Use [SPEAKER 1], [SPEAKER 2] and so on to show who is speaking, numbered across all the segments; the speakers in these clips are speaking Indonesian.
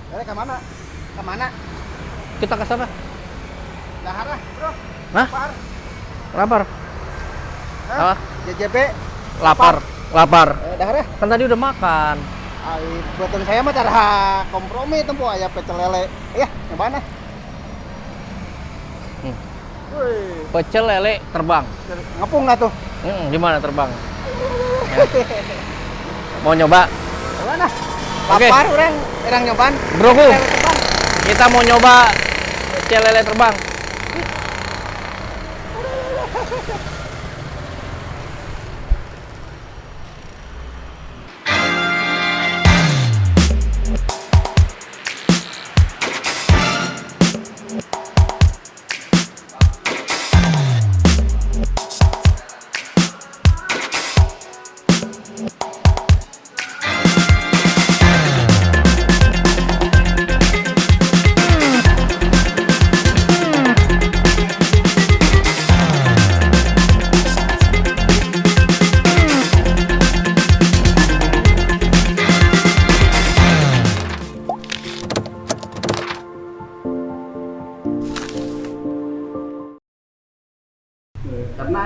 [SPEAKER 1] Ke mana? Ke mana?
[SPEAKER 2] Kita ke sana.
[SPEAKER 1] Dahar lah, bro.
[SPEAKER 2] Hah?
[SPEAKER 1] Lapar.
[SPEAKER 2] Lapar.
[SPEAKER 1] Hah?
[SPEAKER 2] Apa?
[SPEAKER 1] JJB.
[SPEAKER 2] Lapar. Lapar.
[SPEAKER 1] Dahar ya.
[SPEAKER 2] Kan tadi udah makan.
[SPEAKER 1] Ai, buatan saya mah cara kompromi tempo aya pecel lele. Ya, nyobain ah.
[SPEAKER 2] Hmm.
[SPEAKER 1] Wih,
[SPEAKER 2] Pecel lele terbang.
[SPEAKER 1] ngepung nggak tuh?
[SPEAKER 2] Gimana terbang? Ya. Mau nyoba?
[SPEAKER 1] Nyobain ah.
[SPEAKER 2] Oke.
[SPEAKER 1] Lapar orang nyobain.
[SPEAKER 2] Broku,
[SPEAKER 1] Lele terbang.
[SPEAKER 2] kita mau nyoba pecel lele terbang.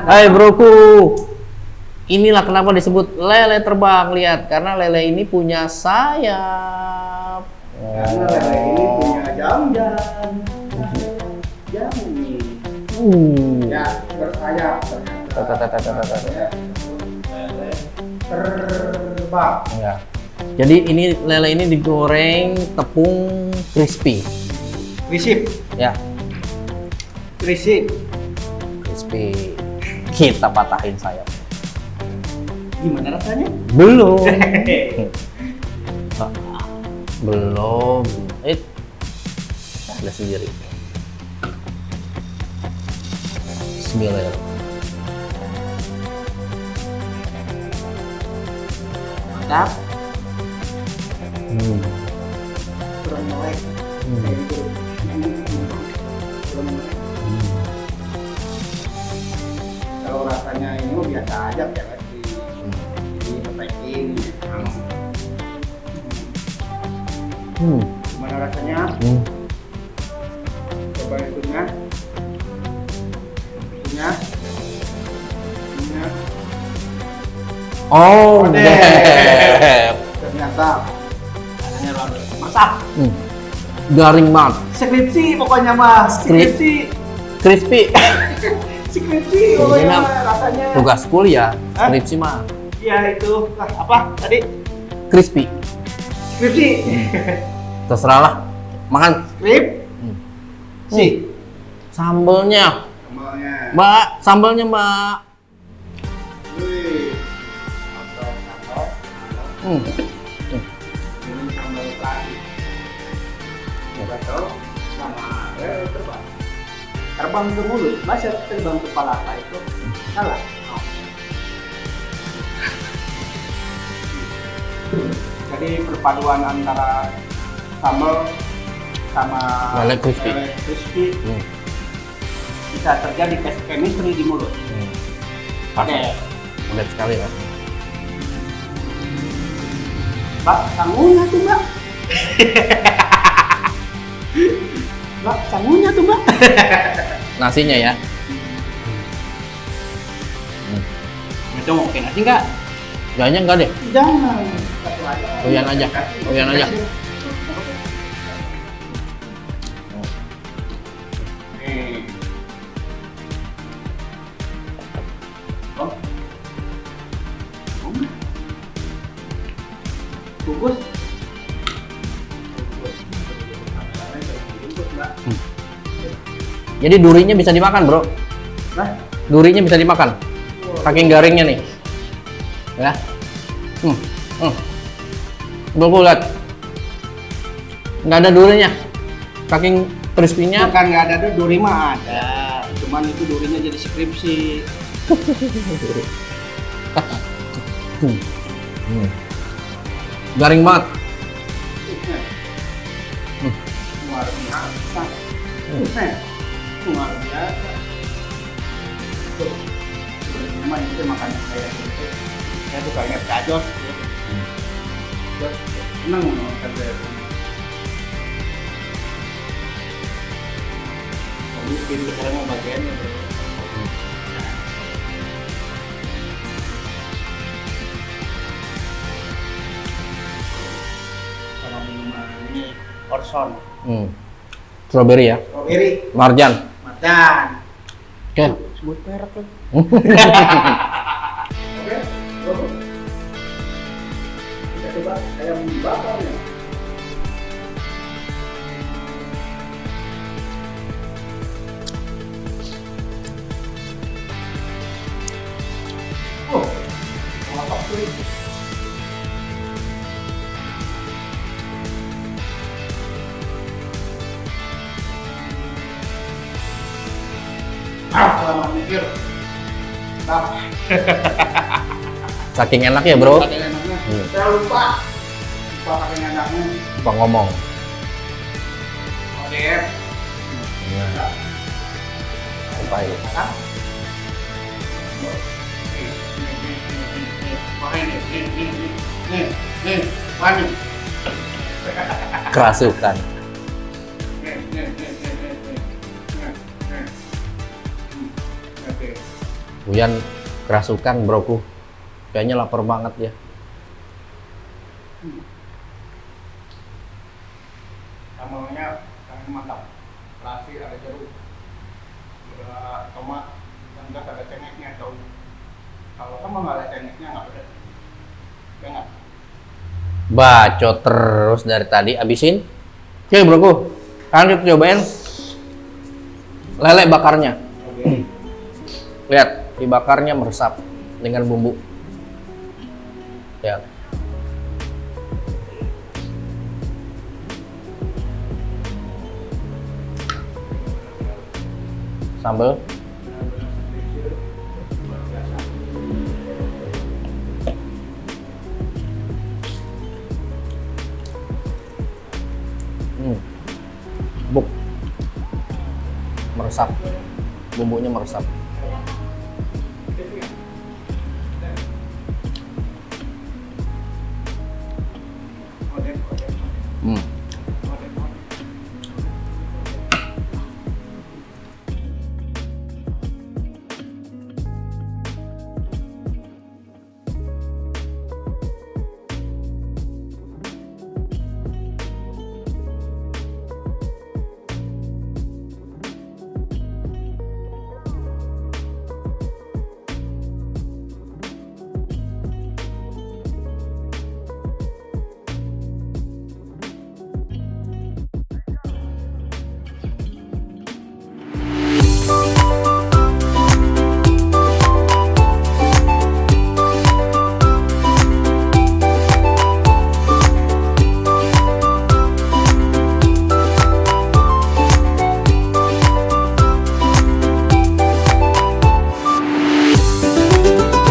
[SPEAKER 2] Hai broku, inilah kenapa disebut lele terbang. Lihat, karena lele ini punya sayap.
[SPEAKER 1] Karena lele ini punya jam-jam. Jam ini. Ya, bersayap ternyata. Ya. Lele terbang.
[SPEAKER 2] Ya. Jadi ini lele ini digoreng tepung crispy.
[SPEAKER 1] Risip.
[SPEAKER 2] Ya,
[SPEAKER 1] Risip.
[SPEAKER 2] crispy. Kita patahin sayap.
[SPEAKER 1] Gimana rasanya?
[SPEAKER 2] Belum. Ah, belum. Ada sendiri. Bismillah.
[SPEAKER 1] Mantap.
[SPEAKER 2] Hmm.
[SPEAKER 1] Kurang melek. Kurang melek. Kalau rasanya ini mah biasa aja kayak di packing. Gimana rasanya? Coba itunya. Itunya.
[SPEAKER 2] Oh,
[SPEAKER 1] Deh.
[SPEAKER 2] deh.
[SPEAKER 1] Ternyata rasanya masak.
[SPEAKER 2] Garing banget.
[SPEAKER 1] Skripsi pokoknya mah. Skripsi.
[SPEAKER 2] Crispy.
[SPEAKER 1] Skripsi
[SPEAKER 2] Ini
[SPEAKER 1] pokoknya
[SPEAKER 2] mah
[SPEAKER 1] mah rasanya.
[SPEAKER 2] tugas kuliah.
[SPEAKER 1] Hah?
[SPEAKER 2] Skripsi mah
[SPEAKER 1] Iya itu. Apa tadi?
[SPEAKER 2] crispy.
[SPEAKER 1] Skripsi.
[SPEAKER 2] Terserah lah. Makan.
[SPEAKER 1] Skrip. Si.
[SPEAKER 2] Sambelnya,
[SPEAKER 1] Sambalnya.
[SPEAKER 2] Mbak. Sambelnya, Mbak.
[SPEAKER 1] Wih. Sambal. Ini sambal tadi. Betul. Sama terbang. Terbang ke mulut. Masa terbang ke kepala apa itu? Salah. Oh. Jadi perpaduan antara sambal sama
[SPEAKER 2] Lele crispy.
[SPEAKER 1] lele crispy bisa terjadi chemistry di mulut. Oke.
[SPEAKER 2] Udah sekali lah.
[SPEAKER 1] Mbak, sangunya tuh mbak. Mbak, sangunya tuh mbak.
[SPEAKER 2] Nasinya ya.
[SPEAKER 1] Itu mau pakai nasi nggak?
[SPEAKER 2] Kayaknya enggak deh.
[SPEAKER 1] Jangan. Satu aja.
[SPEAKER 2] Uyan aja. Uyan aja.
[SPEAKER 1] Nih. Oh. Bungkus. Bungkus, Mbak.
[SPEAKER 2] Jadi durinya bisa dimakan, Bro.
[SPEAKER 1] Nah,
[SPEAKER 2] Durinya bisa dimakan. Saking garingnya nih. Ya. Bro, lihat. Nggak ada durinya. Saking crispy-nya.
[SPEAKER 1] bukan nggak ada duri mah ada. Cuman itu durinya jadi skripsi.
[SPEAKER 2] Garing banget.
[SPEAKER 1] Luar biasa. Luar biasa. Tuh. Memang itu makanan saya gitu. Saya suka ingat kajos. Senang makan saya. sama minuman ini Orson.
[SPEAKER 2] Strawberry ya.
[SPEAKER 1] Strawberry.
[SPEAKER 2] Marjan.
[SPEAKER 1] Marjan.
[SPEAKER 2] Oke.
[SPEAKER 1] Sebut merek lagi. Oke, bro. Kita coba ayam bakarnya. Oh, apa tuh? Lama mikir. Bap.
[SPEAKER 2] Saking enak ya bro.
[SPEAKER 1] Saking enaknya. Saya lupa saking enaknya.
[SPEAKER 2] Lupa ngomong.
[SPEAKER 1] Oke.
[SPEAKER 2] Nah, lupa ya.
[SPEAKER 1] Kan? Nih,
[SPEAKER 2] Kerasukan.
[SPEAKER 1] Oke.
[SPEAKER 2] Buyan kerasukan broku. Kayaknya lapar banget ya.
[SPEAKER 1] Sambalnya sangat mantap. Terasi ada jeruk, ada tomat, dan gas ada cengeknya. Kalau sambal nggak ada cengeknya nggak pedas. Enak.
[SPEAKER 2] Bacot terus dari tadi, abisin. Oke broku, sekarang kita cobain lele bakarnya.
[SPEAKER 1] Oke.
[SPEAKER 2] Lihat, dibakarnya meresap dengan bumbu. Lihat. Sambal. Buk. Meresap. Bumbunya meresap.
[SPEAKER 1] Oke.
[SPEAKER 2] Hmm.